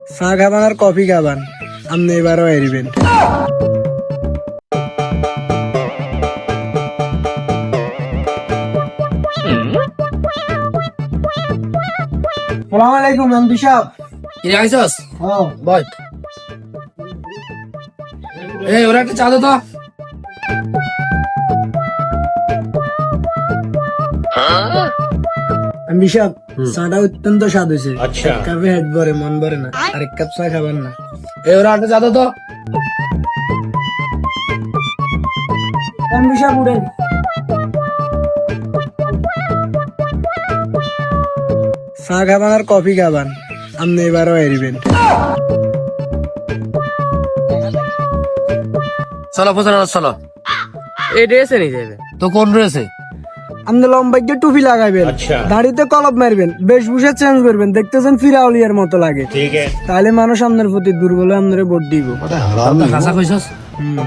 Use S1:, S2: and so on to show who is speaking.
S1: চা খাবান আর কফি খাবান, আপনি এবারও এরিবেন। সালাম আলাইকুম এমপি সাহেব।
S2: কি আইছস?
S1: হ্যাঁ
S2: বল। এই ওরা একটা চা দে তো।
S1: এমপি সাহেব, চাটা অত্যন্ত স্বাদ হয়েছে। এক কাপে হেড ভরে মন ভরে না, আর এক কাপ চা খাবেন না?
S2: এই ওরা একটা চা দে তো।
S1: এমপি সাহেব উঠেন। চা খাবান আর কফি খাবান, আপনি এবারও এরিবেন।
S2: চলো পোষণ চলো।
S3: এই ড্রেসে নিয়ে যাবে।
S2: তো কোন রয়েছে?
S1: আপনি লম্বাইকে টুপি লাগাইবেন, দাড়িতে কলপ মারবেন, বেশভূষা চেঞ্জ করবেন, দেখতেছেন ফিরাউলিয়ার মতো লাগে। তাহলে মানুষ আপনার প্রতি দুর্বল হয়ে আপনার ভোট দিব।
S2: হাসা কইছস?
S1: হুম।